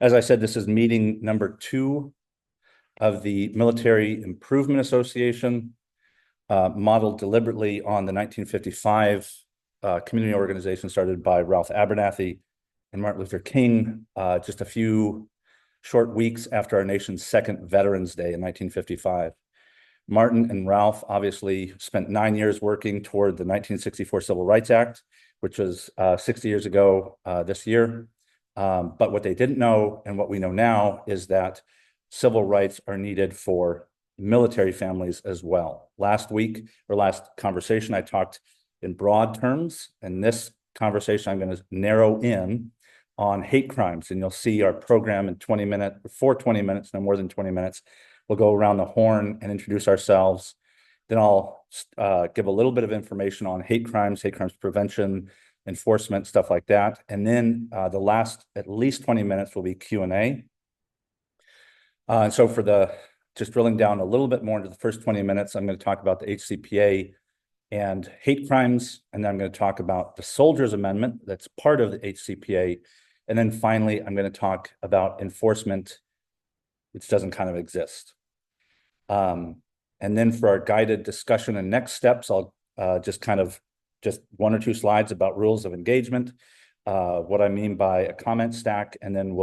As I said, this is meeting number 2 of the Military Improvement Association, modeled deliberately on the 1955 community organization started by Ralph Abernathy and Martin Luther King, just a few short weeks after our nation's second Veterans Day in 1955. Martin and Ralph obviously spent 9 years working toward the 1964 Civil Rights Act, which was 60 years ago this year. But what they didn't know, and what we know now, is that civil rights are needed for military families as well. Last conversation, I talked in broad terms. In this conversation, I'm going to narrow in on hate crimes, and you'll see our program in 20 minutes, no more than 20 minutes. We'll go around the horn and introduce ourselves. Then I'll give a little bit of information on hate crimes prevention, enforcement, stuff like that. And then the last at least 20 minutes will be Q&A. So just drilling down a little bit more into the first 20 minutes, I'm going to talk about the HCPA and hate crimes. And then I'm going to talk about the Soldiers Amendment that's part of the HCPA. And then finally, I'm going to talk about enforcement, which doesn't kind of exist. And then for our guided discussion and next steps, I'll just 1 or 2 slides about rules of engagement, what I mean by a comment stack, and then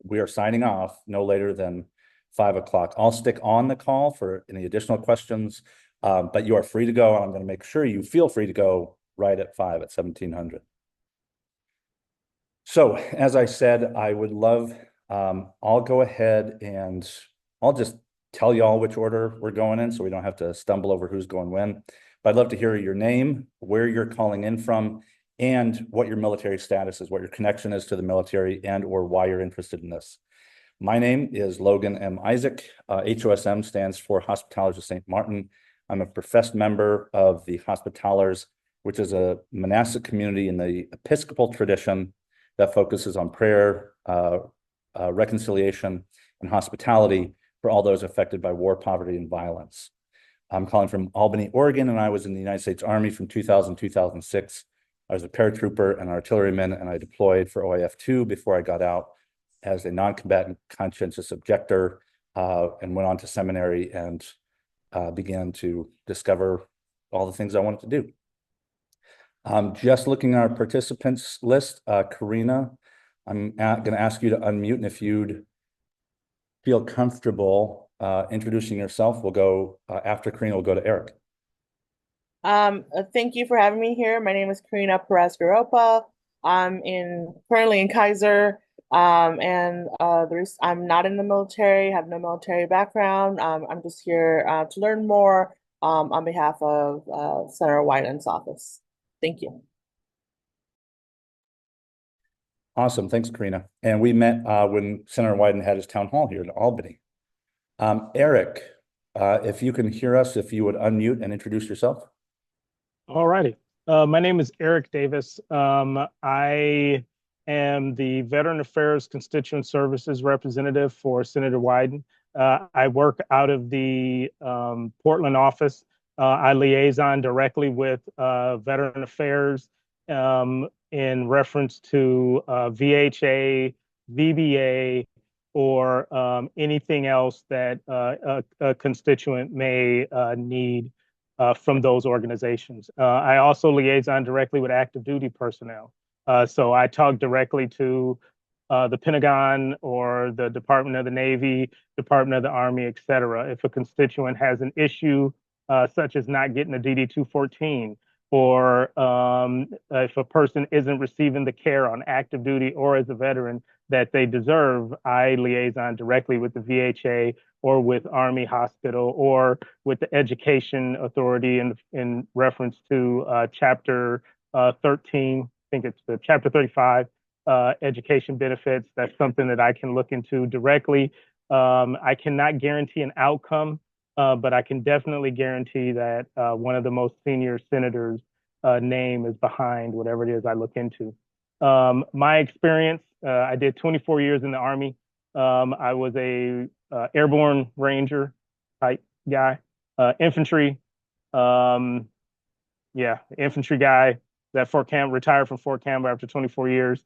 we are signing off no later than 5 o'clock. I'll stick on the call for any additional questions, but you are free to go. I'm going to make sure you feel free to go right at 5 at 1700. So as I said, I would love, I'll go ahead and I'll just tell you all which order we're going in so we don't have to stumble over who's going when. But I'd love to hear your name, where you're calling in from, and what your military status is, what your connection is to the military, and or why you're interested in this. My name is Logan M. Isaac. HOSM stands for Hospitallers of St. Martin. I'm a professed member of the Hospitallers, which is a monastic community in the Episcopal tradition that focuses on prayer, reconciliation, and hospitality for all those affected by war, poverty, and violence. I'm calling from Albany, Oregon, and I was in the United States Army from 2000 to 2006. I was a paratrooper and artilleryman, and I deployed for OIF-2 before I got out as a non-combatant conscientious objector, and went on to seminary and began to discover all the things I wanted to do. Just looking at our participants list, Karina, I'm going to ask you to unmute, and if you'd feel comfortable introducing yourself, we'll go after Karina, we'll go to Eric. Thank you for having me here. My name is Karina Perez Garopa. I'm currently in Kaiser, and I'm not in the military, have no military background. I'm just here to learn more on behalf of Senator Wyden's office. Thank you. Awesome. Thanks, Karina. And we met when Senator Wyden had his town hall here in Albany. Eric, if you can hear us, if you would unmute and introduce yourself. All righty. My name is Eric Davis. I am the Veteran Affairs Constituent Services representative for Senator Wyden. I work out of the Portland office. I liaison directly with Veteran Affairs in reference to VHA, VBA, or anything else that a constituent may need from those organizations. I also liaison directly with active duty personnel. So I talk directly to the Pentagon or the Department of the Navy, Department of the Army, et cetera. If a constituent has an issue such as not getting a DD-214, or if a person isn't receiving the care on active duty or as a veteran that they deserve, I liaison directly with the VHA or with Army Hospital or with the Education Authority in reference to Chapter 13, I think it's the Chapter 35, education benefits. That's something that I can look into directly. I cannot guarantee an outcome, but I can definitely guarantee that one of the most senior senators' name is behind whatever it is I look into. My experience, I did 24 years in the Army. I was a airborne ranger type guy, infantry. Infantry guy that retired from Fort Campbell after 24 years,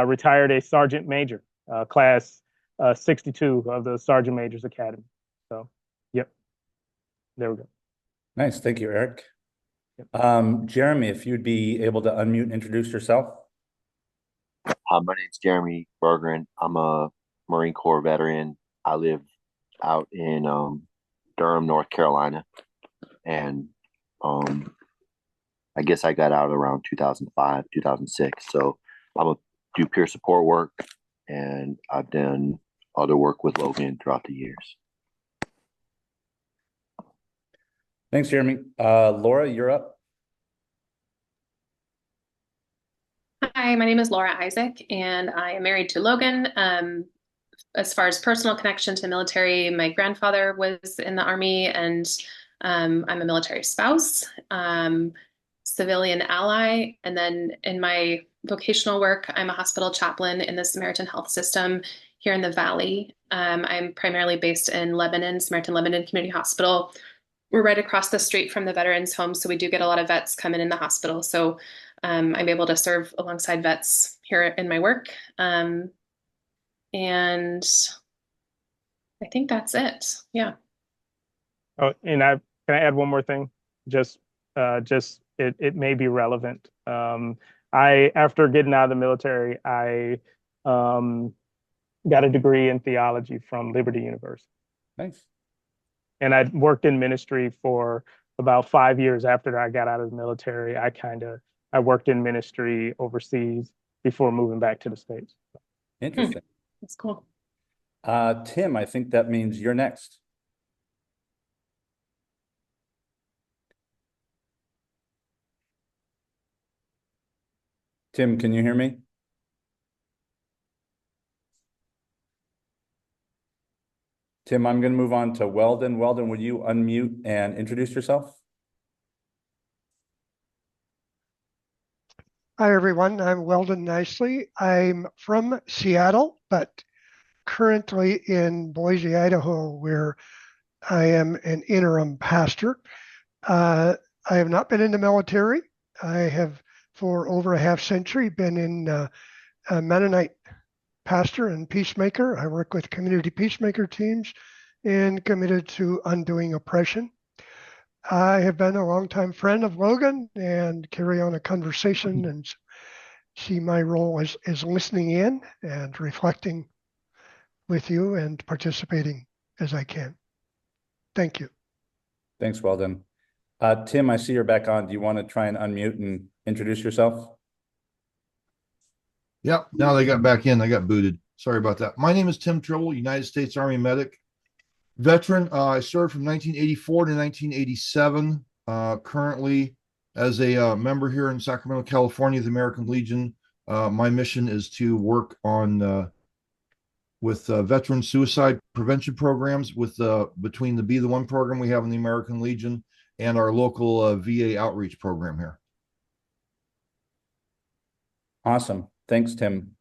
retired a sergeant major. class 62 of the Sergeant Major's Academy. So, yep, there we go. Nice. Thank you, Eric. Yep. Jeremy, if you'd be able to unmute and introduce yourself. My name's Jeremy Bergeron. I'm a Marine Corps veteran. I live out in Durham, North Carolina, and I guess I got out around 2005, 2006. So do peer support work, and I've done other work with Logan throughout the years. Thanks, Jeremy. Laura, you're up. Hi, my name is Laura Isaac, and I am married to Logan. As far as personal connection to the military, my grandfather was in the Army, and I'm a military spouse, civilian ally. And then in my vocational work, I'm a hospital chaplain in the Samaritan Health System here in the Valley. I'm primarily based in Lebanon, Samaritan Lebanon Community Hospital. We're right across the street from the veterans' home, so we do get a lot of vets coming in the hospital. So I'm able to serve alongside vets here in my work. And I think that's it. Yeah. Oh, and can I add one more thing? Just it may be relevant. After getting out of the military, I got a degree in theology from Liberty University. Nice. And I worked in ministry for about 5 years after I got out of the military. I worked in ministry overseas before moving back to the States. Interesting. That's cool. Tim, I think that means you're next. Tim, can you hear me? Tim, I'm going to move on to Weldon. Weldon, would you unmute and introduce yourself? Hi, everyone. I'm Weldon Nicely. I'm from Seattle, but currently in Boise, Idaho, where I am an interim pastor. I have not been in the military. I have, for over a half century, been in a Mennonite pastor and peacemaker. I work with community peacemaker teams and committed to undoing oppression. I have been a longtime friend of Logan and carry on a conversation and see my role as listening in and reflecting with you and participating as I can. Thank you. Thanks, Weldon. Tim, I see you're back on. Do you want to try and unmute and introduce yourself? Yep, now they got back in. I got booted. Sorry about that. My name is Tim Tribble, United States Army medic. Veteran, I served from 1984 to 1987. Currently, as a member here in Sacramento, California, the American Legion. My mission is to work on with veteran suicide prevention programs between the Be the One program we have in the American Legion and our local VA outreach program here. Awesome. Thanks, Tim.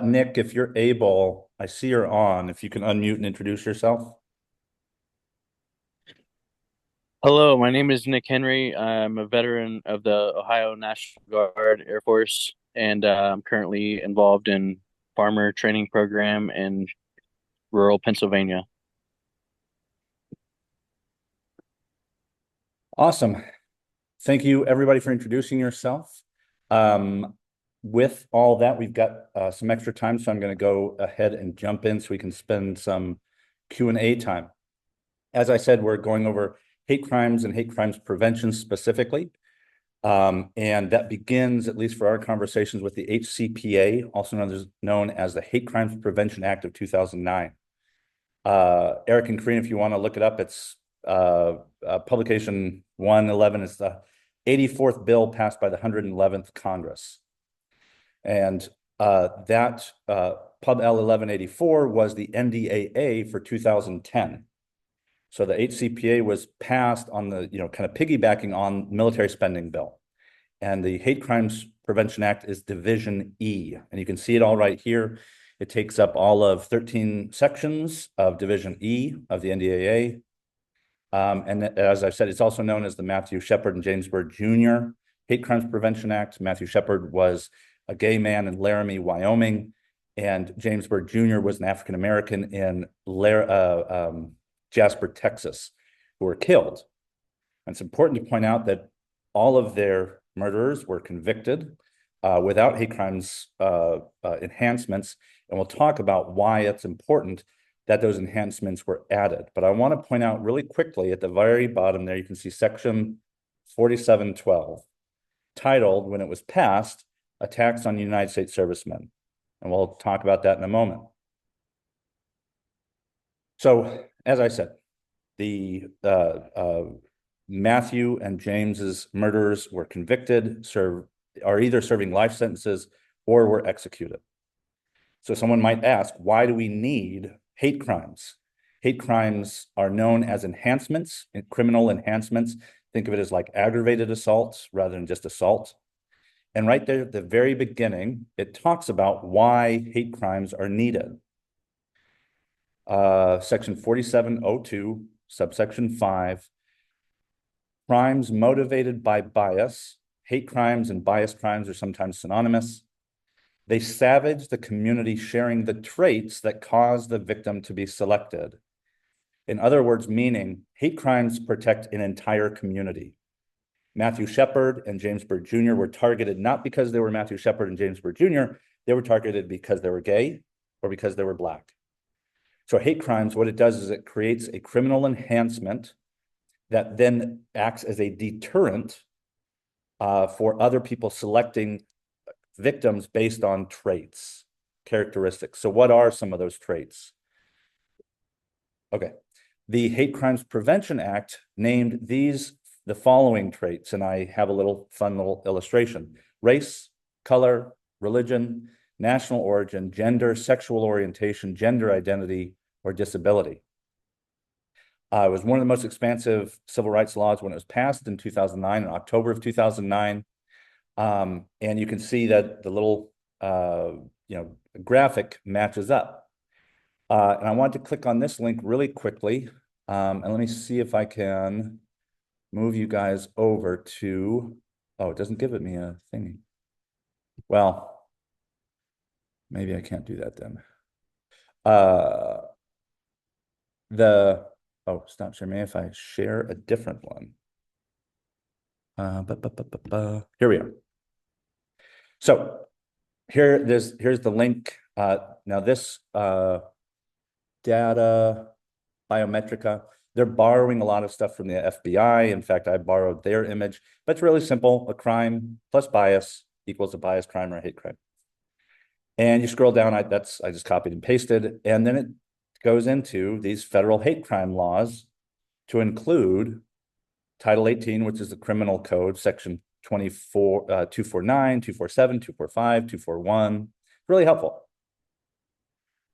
Nick, if you're able, I see you're on. If you can unmute and introduce yourself. Hello, my name is Nick Henry. I'm a veteran of the Ohio National Guard Air Force, and I'm currently involved in farmer training program in rural Pennsylvania. Awesome. Thank you, everybody, for introducing yourself. With all that, we've got some extra time, so I'm going to go ahead and jump in so we can spend some Q&A time. As I said, we're going over hate crimes and hate crimes prevention specifically. And that begins, at least for our conversations, with the HCPA, also known as the Hate Crimes Prevention Act of 2009. Eric and Karina, if you want to look it up, it's publication 111. It's the 84th bill passed by the 111th Congress. And that Pub L 1184 was the NDAA for 2010. So the HCPA was passed on the, kind of piggybacking on military spending bill. And the Hate Crimes Prevention Act is Division E. And you can see it all right here. It takes up all of 13 sections of Division E of the NDAA. And as I've said, it's also known as the Matthew Shepard and James Byrd Jr. Hate Crimes Prevention Act. Matthew Shepard was a gay man in Laramie, Wyoming. and James Byrd Jr. was an African American in Jasper, Texas, who were killed. And it's important to point out that all of their murderers were convicted without hate crimes enhancements, and we'll talk about why it's important that those enhancements were added. But I want to point out really quickly at the very bottom there, you can see section 4712, titled, when it was passed, Attacks on United States Servicemen. And we'll talk about that in a moment. So, as I said, the Matthew and James's murderers were convicted, are either serving life sentences or were executed. So someone might ask, why do we need hate crimes? Hate crimes are known as enhancements, criminal enhancements. Think of it as like aggravated assaults rather than just assault. And right there at the very beginning, it talks about why hate crimes are needed. Section 4702, subsection 5, crimes motivated by bias. Hate crimes and bias crimes are sometimes synonymous. They savage the community, sharing the traits that cause the victim to be selected. In other words, meaning hate crimes protect an entire community. Matthew Shepard and James Byrd Jr. were targeted not because they were Matthew Shepard and James Byrd Jr., they were targeted because they were gay or because they were Black. So hate crimes, what it does is it creates a criminal enhancement that then acts as a deterrent for other people selecting victims based on traits, characteristics. So what are some of those traits? Okay, the Hate Crimes Prevention Act named the following traits, and I have a fun little illustration: race, color, religion, national origin, gender, sexual orientation, gender identity, or disability. It was one of the most expansive civil rights laws when it was passed in 2009, in October of 2009. And you can see that the little graphic matches up. And I want to click on this link really quickly. And let me see if I can move you guys over to, oh, it doesn't give it me a thingy. Well, maybe I can't do that then. Oh, stop sharing me if I share a different one. Here we are. So here's the link. Now this data, Biometrica, they're borrowing a lot of stuff from the FBI. In fact, I borrowed their image, but it's really simple. A crime plus bias equals a bias crime or a hate crime. And you scroll down, I just copied and pasted, and then it goes into these federal hate crime laws to include Title 18, which is the criminal code, section 249, 247, 245, 241. Really helpful.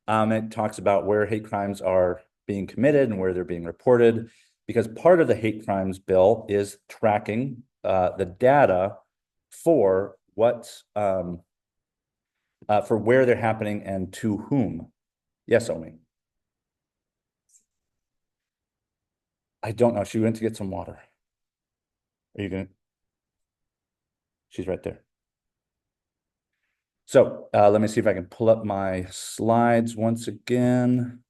It talks about where hate crimes are being committed and where they're being reported, because part of the hate crimes bill is tracking the data for for where they're happening and to whom. Yes, Omi. I don't know. She went to get some water. Are you gonna? She's right there. So let me see if I can pull up my slides once again.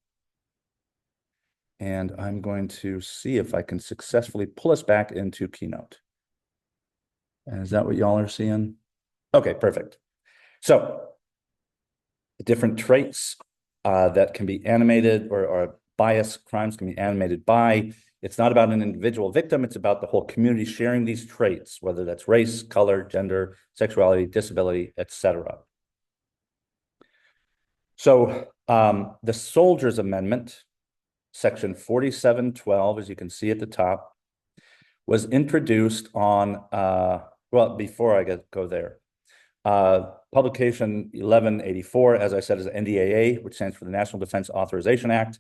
And I'm going to see if I can successfully pull us back into Keynote. And is that what y'all are seeing? Okay, perfect. So the different traits that can be animated or bias crimes can be animated by. It's not about an individual victim, it's about the whole community sharing these traits, whether that's race, color, gender, sexuality, disability, etc. So the Soldiers Amendment, section 4712, as you can see at the top, was introduced on, well, before I go there, publication 1184, as I said, is NDAA, which stands for the National Defense Authorization Act.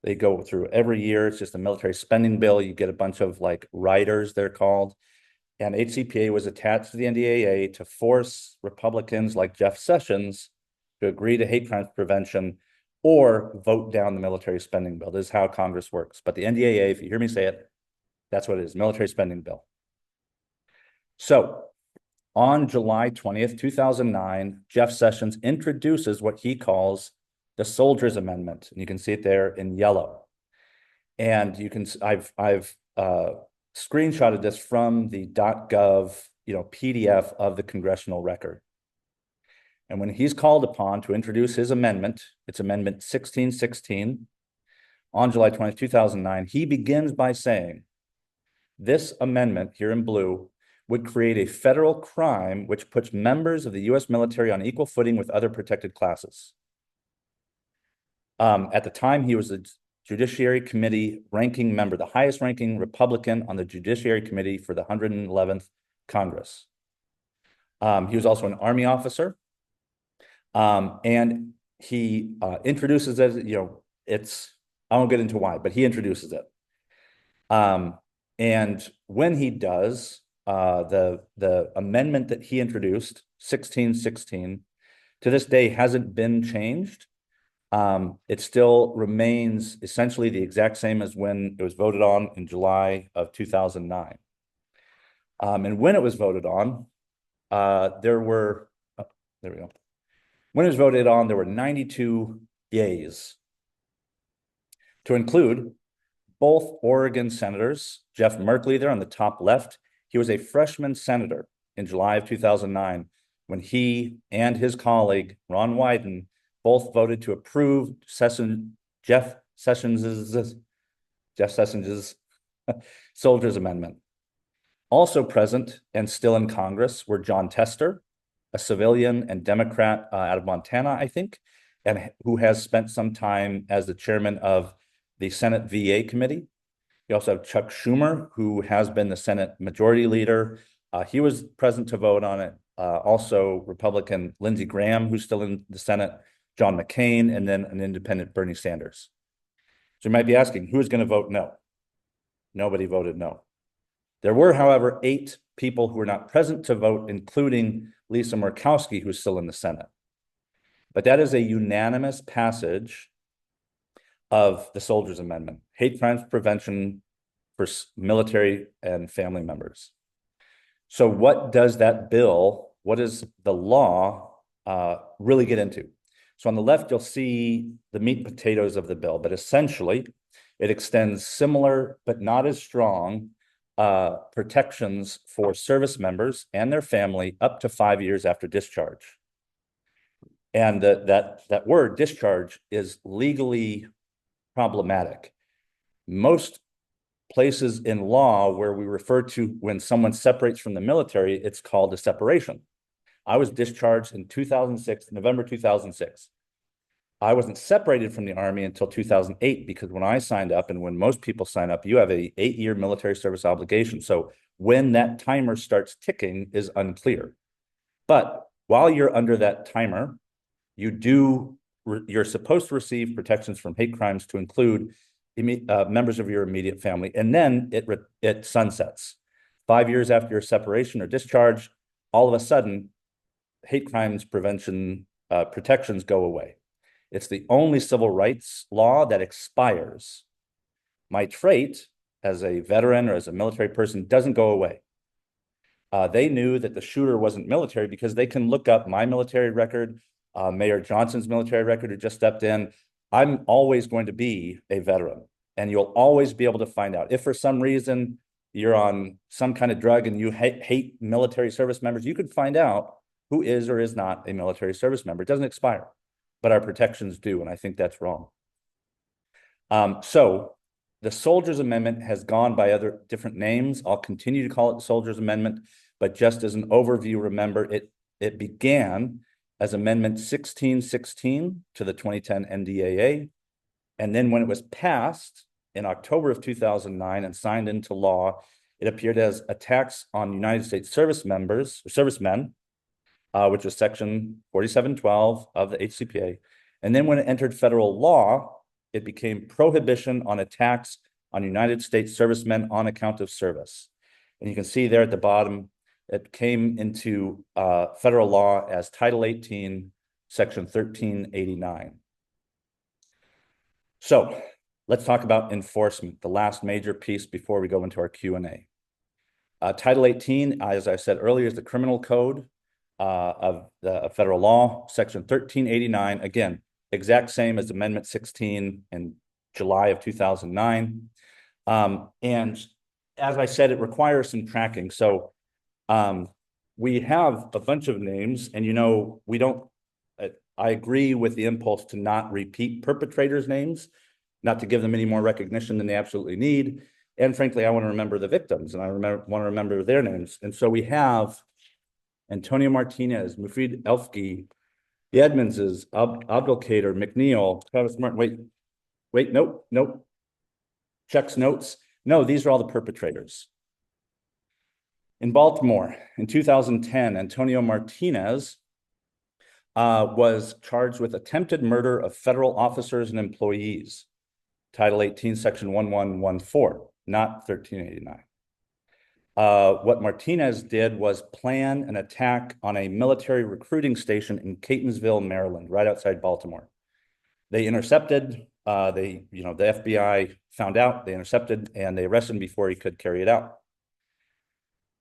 They go through every year. It's just a military spending bill. You get a bunch of like riders, they're called. And HCPA was attached to the NDAA to force Republicans like Jeff Sessions to agree to hate crimes prevention or vote down the military spending bill. This is how Congress works. But the NDAA, if you hear me say it, that's what it is, military spending bill. So On July 20th, 2009, Jeff Sessions introduces what he calls the Soldiers Amendment. And you can see it there in yellow. And you can, I've screenshotted this from the .gov, PDF of the congressional record. And when he's called upon to introduce his amendment, it's Amendment 1616, on July 20th, 2009, he begins by saying, this amendment here in blue would create a federal crime which puts members of the U.S. military on equal footing with other protected classes. At the time, he was a Judiciary Committee ranking member, the highest ranking Republican on the Judiciary Committee for the 111th Congress. He was also an Army officer. And he introduces it, I won't get into why, but he introduces it. And when he does, the amendment that he introduced, 1616, to this day hasn't been changed. It still remains essentially the exact same as when it was voted on in July of 2009. And when it was voted on, there were, there we go. When it was voted on, there were 92 yeas, to include both Oregon senators, Jeff Merkley there on the top left. He was a freshman senator in July of 2009 when he and his colleague, Ron Wyden, both voted to approve Jeff Sessions' Soldiers Amendment. Also present and still in Congress were John Tester, a civilian and Democrat out of Montana, I think, and who has spent some time as the chairman of the Senate VA committee. You also have Chuck Schumer, who has been the Senate Majority Leader. He was present to vote on it. Also Republican Lindsey Graham, who's still in the Senate, John McCain, and then an independent Bernie Sanders. So you might be asking, who is going to vote no? Nobody voted no. There were, however, 8 people who were not present to vote, including Lisa Murkowski, who's still in the Senate. But that is a unanimous passage of the Soldiers Amendment, hate crimes prevention for military and family members. So what does that bill, what does the law really get into? So on the left, you'll see the meat and potatoes of the bill, but essentially it extends similar but not as strong protections for service members and their family up to 5 years after discharge. And that word discharge is legally problematic. Most places in law where we refer to when someone separates from the military, it's called a separation. I was discharged in 2006, November 2006. I wasn't separated from the Army until 2008, because when I signed up, and when most people sign up, you have a 8-year military service obligation. So when that timer starts ticking is unclear. But while you're under that timer, you're supposed to receive protections from hate crimes to include members of your immediate family. And then it sunsets. 5 years after your separation or discharge, all of a sudden, hate crimes prevention protections go away. It's the only civil rights law that expires. My trait as a veteran or as a military person doesn't go away. They knew that the shooter wasn't military because they can look up my military record, Mayor Johnson's military record who just stepped in. I'm always going to be a veteran, and you'll always be able to find out. If for some reason you're on some kind of drug and you hate military service members, you could find out who is or is not a military service member. It doesn't expire, but our protections do, and I think that's wrong. So the Soldiers Amendment has gone by other different names. I'll continue to call it the Soldiers Amendment, but just as an overview, remember it began as Amendment 1616 to the 2010 NDAA. And then when it was passed in October of 2009 and signed into law, it appeared as a tax on United States service members or servicemen, which was Section 4712 of the HCPA. And then when it entered federal law, it became prohibition on a tax on United States servicemen on account of service. And you can see there at the bottom, it came into federal law as Title 18, Section 1389. So let's talk about enforcement, the last major piece before we go into our Q&A. Title 18, as I said earlier, is the criminal code of the federal law, Section 1389. Again, exact same as Amendment 16 in July of 2009. And as I said, it requires some tracking. So we have a bunch of names, and we don't. I agree with the impulse to not repeat perpetrators' names, not to give them any more recognition than they absolutely need. And frankly, I want to remember the victims, and I want to remember their names. And so we have Antonio Martinez, Mufid Elfki, the Edmondses, Abdelkader, McNeil, Travis Martin. Wait, nope. Checks notes. No, these are all the perpetrators. In Baltimore, in 2010, Antonio Martinez was charged with attempted murder of federal officers and employees. Title 18, Section 1114, not 1389. What Martinez did was plan an attack on a military recruiting station in Catonsville, Maryland, right outside Baltimore. They intercepted, the FBI found out, they intercepted, and they arrested him before he could carry it out.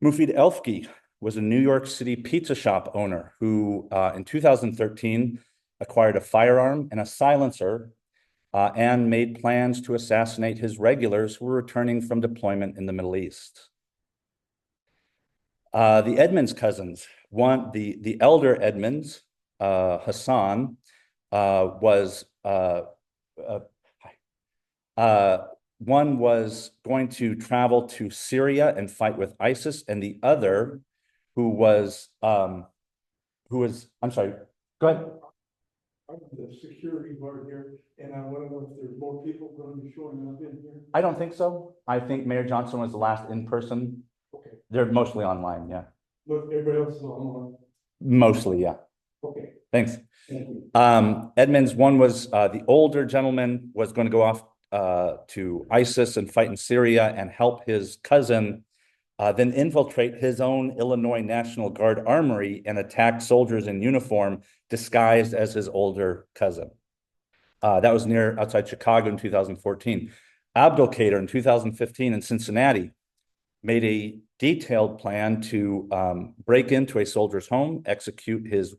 Mufid Elfki was a New York City pizza shop owner who, in 2013, acquired a firearm and a silencer and made plans to assassinate his regulars who were returning from deployment in the Middle East. The Edmonds cousins, the elder Edmonds, Hassan, one was going to travel to Syria and fight with ISIS, and the other, I'm sorry, go ahead. I'm the security guard here, and I want to know if there's more people going to be showing up in here. I don't think so. I think Mayor Johnson was the last in person. Okay. They're mostly online, yeah. But everybody else is online. Mostly, yeah. Okay. Thanks. Thank you. Edmonds, one was the older gentleman was going to go off to ISIS and fight in Syria and help his cousin then infiltrate his own Illinois National Guard armory and attack soldiers in uniform disguised as his older cousin. That was outside Chicago in 2014. Abdelkader in 2015 in Cincinnati made a detailed plan to break into a soldier's home, execute his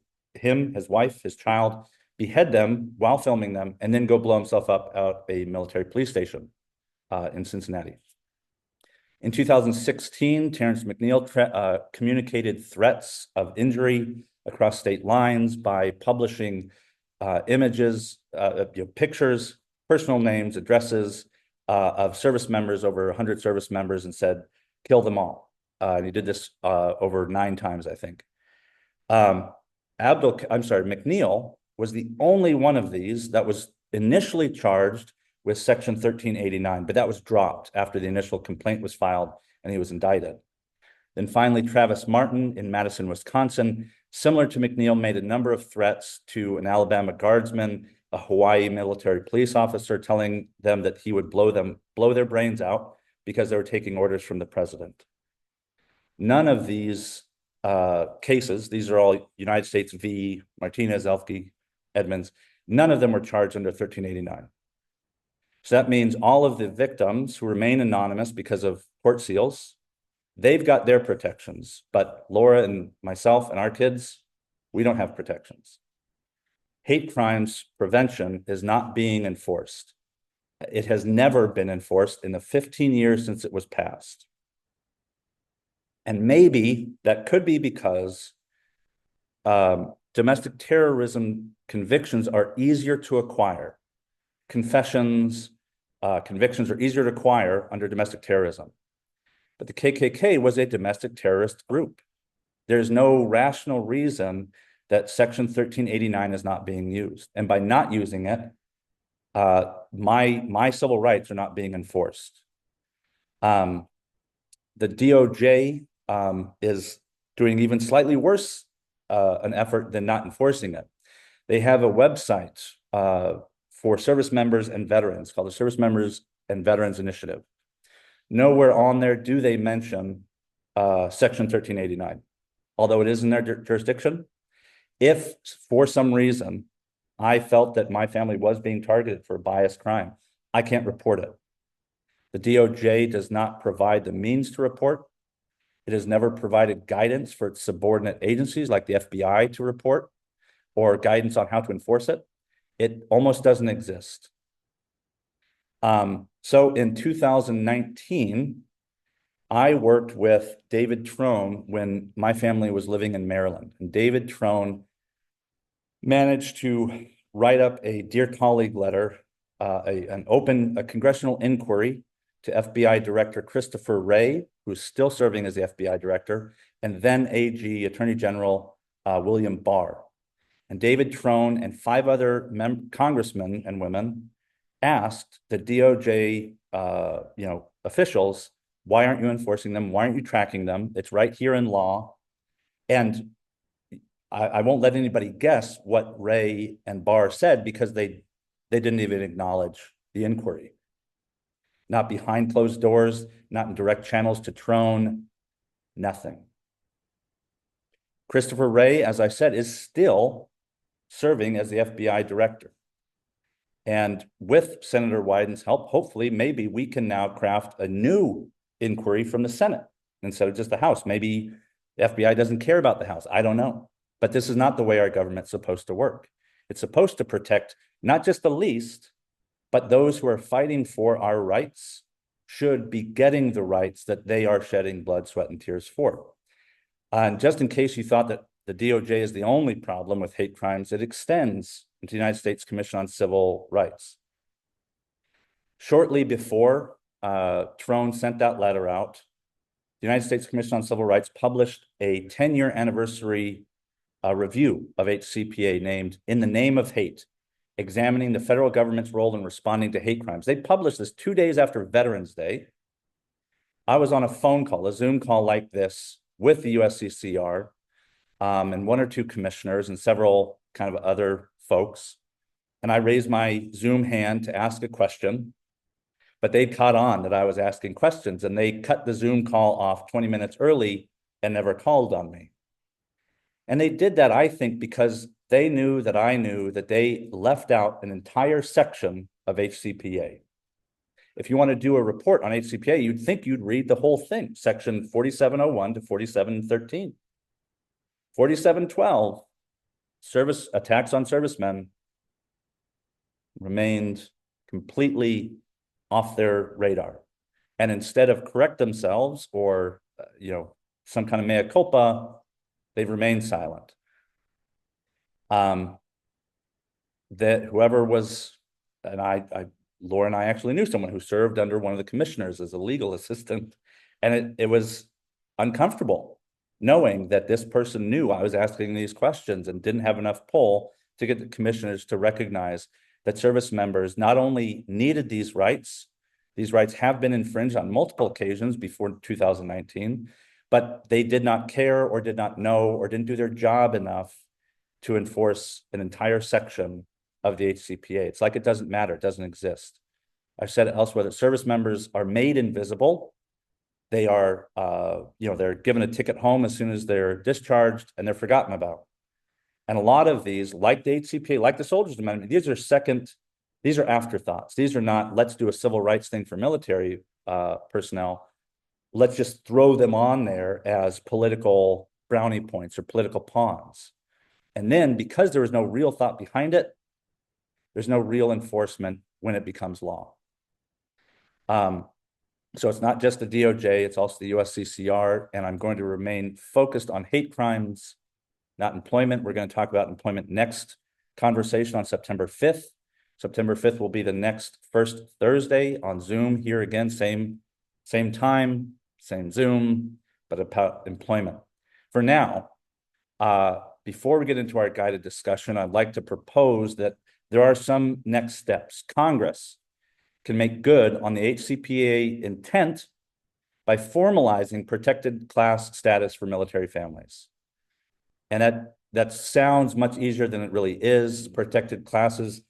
wife, his child, behead them while filming them, and then go blow himself up at a military police station in Cincinnati. In 2016, Terrence McNeil communicated threats of injury across state lines by publishing images, pictures, personal names, addresses of service members, over 100 service members, and said, kill them all. And he did this over 9 times, I think. McNeil was the only one of these that was initially charged with Section 1389, but that was dropped after the initial complaint was filed and he was indicted. Then finally, Travis Martin in Madison, Wisconsin, similar to McNeil, made a number of threats to an Alabama guardsman, a Hawaii military police officer, telling them that he would blow their brains out because they were taking orders from the president. None of these cases, these are all United States v. Martinez, Elfki, Edmonds, none of them were charged under 1389. So that means all of the victims who remain anonymous because of court seals, they've got their protections, but Laura and myself and our kids, we don't have protections. Hate crimes prevention is not being enforced. It has never been enforced in the 15 years since it was passed. And maybe that could be because domestic terrorism convictions are easier to acquire. Convictions are easier to acquire under domestic terrorism. But the KKK was a domestic terrorist group. There's no rational reason that Section 1389 is not being used. And by not using it, my civil rights are not being enforced. The DOJ is doing even slightly worse an effort than not enforcing it. They have a website for service members and veterans called the Service Members and Veterans Initiative. Nowhere on there do they mention Section 1389, although it is in their jurisdiction. If for some reason I felt that my family was being targeted for a biased crime, I can't report it. The DOJ does not provide the means to report. It has never provided guidance for its subordinate agencies like the FBI to report or guidance on how to enforce it. It almost doesn't exist. So in 2019, I worked with David Trone when my family was living in Maryland. And David Trone managed to write up a dear colleague letter, a congressional inquiry to FBI Director Christopher Wray, who's still serving as the FBI Director, and then AG Attorney General William Barr. And David Trone and 5 other congressmen and women asked the DOJ officials, why aren't you enforcing them? Why aren't you tracking them? It's right here in law. And I won't let anybody guess what Wray and Barr said, because they didn't even acknowledge the inquiry. Not behind closed doors, not in direct channels to Trone, nothing. Christopher Wray, as I said, is still serving as the FBI Director. And with Senator Wyden's help, hopefully, maybe we can now craft a new inquiry from the Senate instead of just the House. Maybe the FBI doesn't care about the House. I don't know. But this is not the way our government's supposed to work. It's supposed to protect not just the least, but those who are fighting for our rights should be getting the rights that they are shedding blood, sweat, and tears for. And just in case you thought that the DOJ is the only problem with hate crimes, it extends into the United States Commission on Civil Rights. Shortly before Trone sent that letter out, the United States Commission on Civil Rights published a 10-year anniversary review of HCPA named In the Name of Hate, examining the federal government's role in responding to hate crimes. They published this 2 days after Veterans Day. I was on a phone call, a Zoom call like this, with the USCCR and 1 or 2 commissioners and several kind of other folks. And I raised my Zoom hand to ask a question, but they caught on that I was asking questions, and they cut the Zoom call off 20 minutes early and never called on me. And they did that, I think, because they knew that I knew that they left out an entire section of HCPA. If you want to do a report on HCPA, you'd think you'd read the whole thing, section 4701 to 4713. 4712, service attacks on servicemen, remained completely off their radar. And instead of correct themselves or, some kind of mea culpa, they've remained silent. That whoever was, and Laura and I actually knew someone who served under one of the commissioners as a legal assistant, and it was uncomfortable knowing that this person knew I was asking these questions and didn't have enough pull to get the commissioners to recognize that service members not only needed these rights have been infringed on multiple occasions before 2019, but they did not care or did not know or didn't do their job enough to enforce an entire section of the HCPA. It's like it doesn't matter, it doesn't exist. I've said it elsewhere that service members are made invisible. They are, they're given a ticket home as soon as they're discharged, and they're forgotten about. And a lot of these, like the HCPA, like the Soldiers Amendment, these are afterthoughts. These are not, let's do a civil rights thing for military personnel. Let's just throw them on there as political brownie points or political pawns. And then, because there is no real thought behind it, there's no real enforcement when it becomes law. So it's not just the DOJ, it's also the USCCR, and I'm going to remain focused on hate crimes, not employment. We're going to talk about employment next conversation on September 5th. September 5th will be the next first Thursday on Zoom here again, same time, same Zoom, but about employment. For now, before we get into our guided discussion, I'd like to propose that there are some next steps. Congress can make good on the HCPA intent by formalizing protected class status for military families. And that sounds much easier than it really is. Protected classes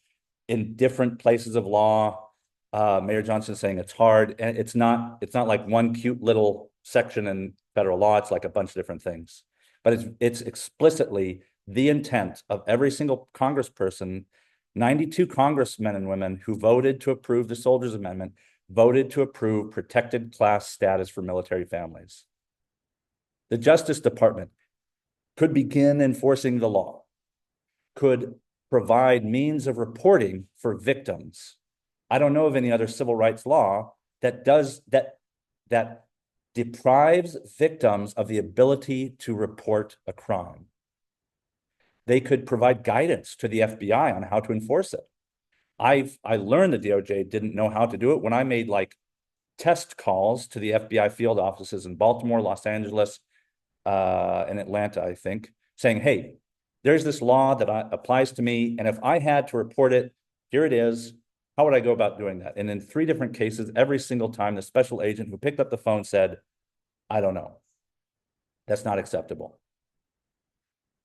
in different places of law. Mayor Johnson is saying it's hard, and it's not like one cute little section in federal law. It's like a bunch of different things. But it's explicitly the intent of every single congressperson. 92 congressmen and women who voted to approve the Soldiers Amendment voted to approve protected class status for military families. The Justice Department could begin enforcing the law, could provide means of reporting for victims. I don't know of any other civil rights law that does that, that deprives victims of the ability to report a crime. They could provide guidance to the FBI on how to enforce it. I learned the DOJ didn't know how to do it when I made like test calls to the FBI field offices in Baltimore, Los Angeles, and Atlanta, I think, saying, hey, there's this law that applies to me, and if I had to report it, here it is. How would I go about doing that? And in 3 different cases, every single time, the special agent who picked up the phone said, I don't know. That's not acceptable.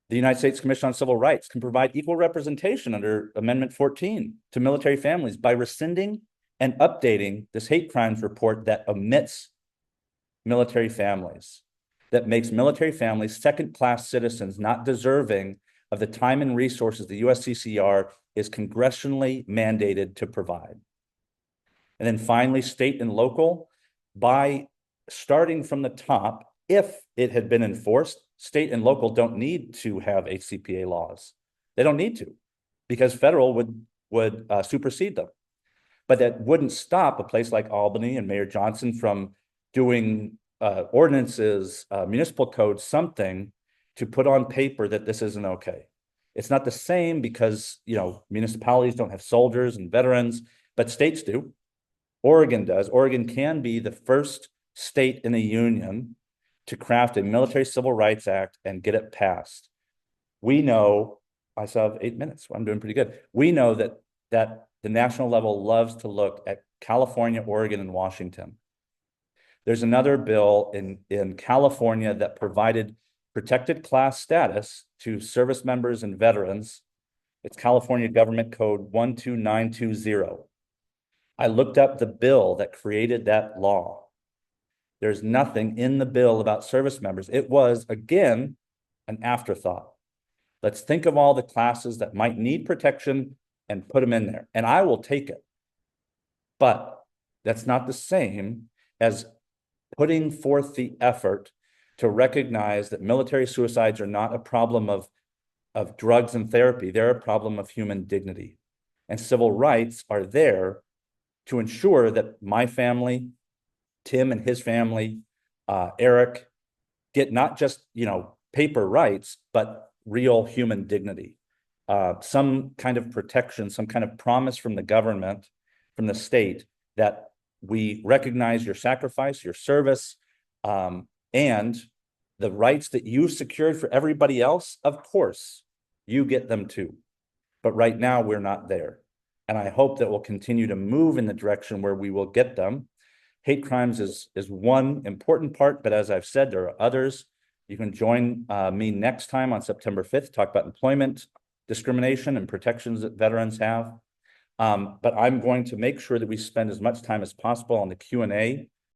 The United States Commission on Civil Rights can provide equal representation under Amendment 14 to military families by rescinding and updating this hate crimes report that omits military families, that makes military families second-class citizens not deserving of the time and resources the USCCR is congressionally mandated to provide. And then finally, state and local, by starting from the top, if it had been enforced, state and local don't need to have HCPA laws. They don't need to, because federal would supersede them. But that wouldn't stop a place like Albany and Mayor Johnson from doing ordinances, municipal codes, something to put on paper that this isn't okay. It's not the same because, you know, municipalities don't have soldiers and veterans, but states do. Oregon does. Oregon can be the first state in the union to craft a military civil rights act and get it passed. We know, I still have 8 minutes, I'm doing pretty good. We know that the national level loves to look at California, Oregon, and Washington. There's another bill in California that provided protected class status to service members and veterans. It's California Government Code 12920. I looked up the bill that created that law. There's nothing in the bill about service members. It was, again, an afterthought. Let's think of all the classes that might need protection and put them in there. And I will take it. But that's not the same as putting forth the effort to recognize that military suicides are not a problem of drugs and therapy. They're a problem of human dignity. And civil rights are there to ensure that my family, Tim and his family, Eric, get not just, you know, paper rights, but real human dignity. Some kind of protection, some kind of promise from the government, from the state, that we recognize your sacrifice, your service, and the rights that you secured for everybody else. Of course, you get them too. But right now, we're not there. And I hope that we'll continue to move in the direction where we will get them. Hate crimes is one important part, but as I've said, there are others. You can join me next time on September 5th, talk about employment discrimination and protections that veterans have. But I'm going to make sure that we spend as much time as possible on the Q&A